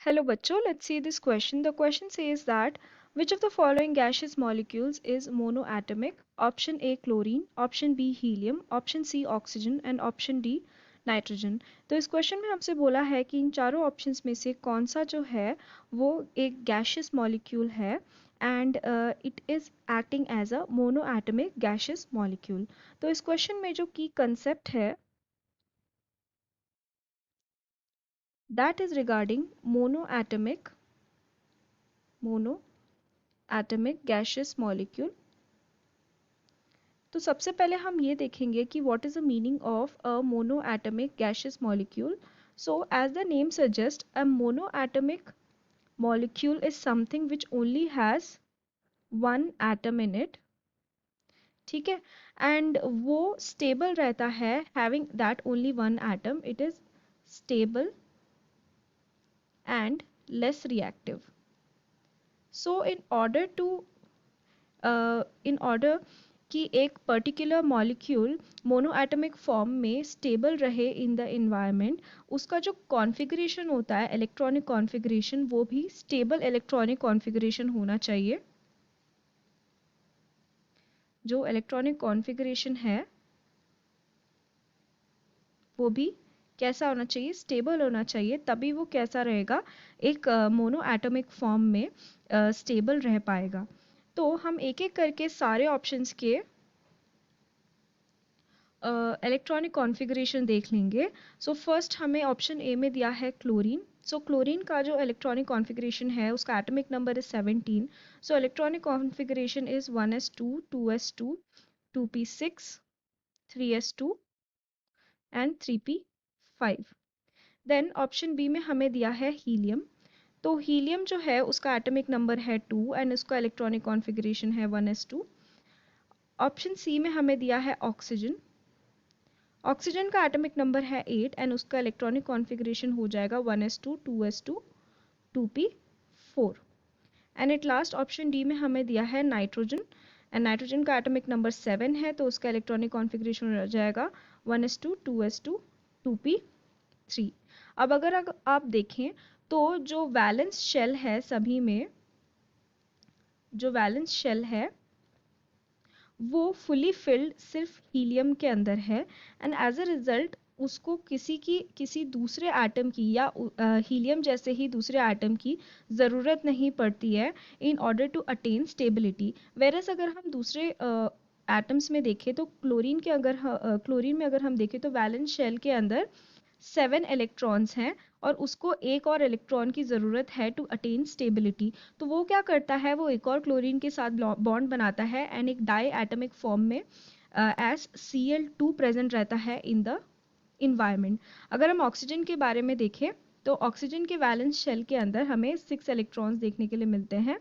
Hello bachcho, let's see this question. The question says that which of the following gaseous molecules is monoatomic? Option A chlorine, option B helium, option C oxygen and option D nitrogen. तो इस question में हमसे बोला है कि इन चारों options में से कौन सा जो है वो एक गैशियस मॉलिक्यूल है and it is acting as a monoatomic gaseous molecule. तो इस क्वेश्चन में जो की कंसेप्ट है that is regarding monoatomic gaseous molecule. तो सबसे पहले हम ये देखेंगे कि what is the meaning of a monoatomic gaseous molecule. So as the name suggest a monoatomic molecule is something which only has one atom in it, ठीक है, and वो स्टेबल रहता है having that only one atom, it is stable and less reactive. So in order कि एक particular molecule monoatomic form में stable रहे in the environment, उसका जो कॉन्फ़िगरेशन होता है इलेक्ट्रॉनिक कॉन्फ़िगरेशन वो भी स्टेबल इलेक्ट्रॉनिक कॉन्फ़िगरेशन होना चाहिए। जो इलेक्ट्रॉनिक कॉन्फ़िगरेशन है वो भी कैसा होना चाहिए, स्टेबल होना चाहिए, तभी वो कैसा रहेगा, एक मोनोएटमिक फॉर्म में स्टेबल रह पाएगा। तो हम एक एक करके सारे ऑप्शंस के इलेक्ट्रॉनिक कॉन्फ़िगरेशन देख लेंगे। सो फर्स्ट हमें ऑप्शन ए में दिया है क्लोरीन। सो क्लोरीन का जो इलेक्ट्रॉनिक कॉन्फ़िगरेशन है उसका atomic number is 17। So electronic configuration is 1s2 2s2 2p6 3s2 and 3p5। Then option B में हमें दिया है हीलियम। तो हीलियम जो है उसका एटॉमिक नंबर है 2 एंड उसका इलेक्ट्रॉनिक कॉन्फ़िगरेशन है 1s2। ऑप्शन सी में हमें दिया है ऑक्सीजन। ऑक्सीजन का एटॉमिक नंबर है 8 एंड उसका इलेक्ट्रॉनिक कॉन्फ़िगरेशन हो जाएगा 1s2 2s2 2p4। And at last option D में हमें दिया है नाइट्रोजन एंड नाइट्रोजन का एटॉमिक नंबर 7 है तो उसका इलेक्ट्रॉनिक कॉन्फ़िगरेशन हो जाएगा 1s2 2s2 2p3। अब अगर आप देखें तो जो वैलेंस शेल है सभी में, जो वैलेंस शेल है वो फुली फिल्ड सिर्फ हीलियम के अंदर है एंड एज अ रिजल्ट उसको किसी दूसरे एटम की या हीलियम जैसे ही दूसरे एटम की ज़रूरत नहीं पड़ती है in order to attain stability. Whereas अगर हम दूसरे एटम्स में देखें तो क्लोरीन में अगर हम देखें तो वैलेंस शेल के अंदर 7 इलेक्ट्रॉन्स हैं और उसको एक और इलेक्ट्रॉन की ज़रूरत है टू अटेन स्टेबिलिटी। तो वो क्या करता है, वो एक और क्लोरीन के साथ बॉन्ड बनाता है एंड एक डाई एटमिक फॉर्म में एज Cl2 प्रेजेंट रहता है इन द इन्वायरमेंट। अगर हम ऑक्सीजन के बारे में देखें तो ऑक्सीजन के वैलेंस शेल के अंदर हमें 6 इलेक्ट्रॉन्स देखने के लिए मिलते हैं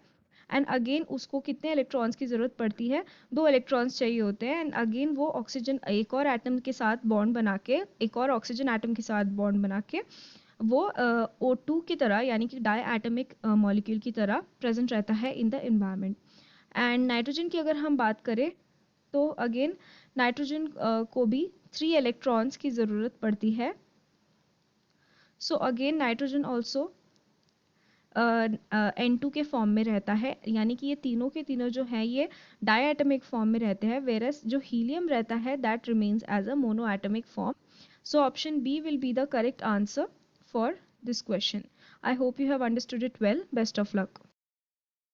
एंड अगेन उसको कितने इलेक्ट्रॉन्स की ज़रूरत पड़ती है, 2 इलेक्ट्रॉन्स चाहिए होते हैं एंड अगेन वो ऑक्सीजन एक और एटम के साथ बॉन्ड बना के, एक और ऑक्सीजन एटम के साथ बॉन्ड बना के वो O2 की तरह यानी कि डाई एटमिक मॉलिक्यूल की तरह प्रेजेंट रहता है in the environment. And nitrogen की अगर हम बात करें तो अगेन नाइट्रोजन को भी 3 इलेक्ट्रॉन्स की ज़रूरत पड़ती है। So again nitrogen also N2 के फॉर्म में रहता है, यानी कि ये तीनों के तीनों जो हैं ये डायटमिक फॉर्म में रहते हैं, वेरस जो हीलियम रहता है that remains as a monoatomic form. So option B will be the correct answer for this question. I hope you have understood it well. Best of luck.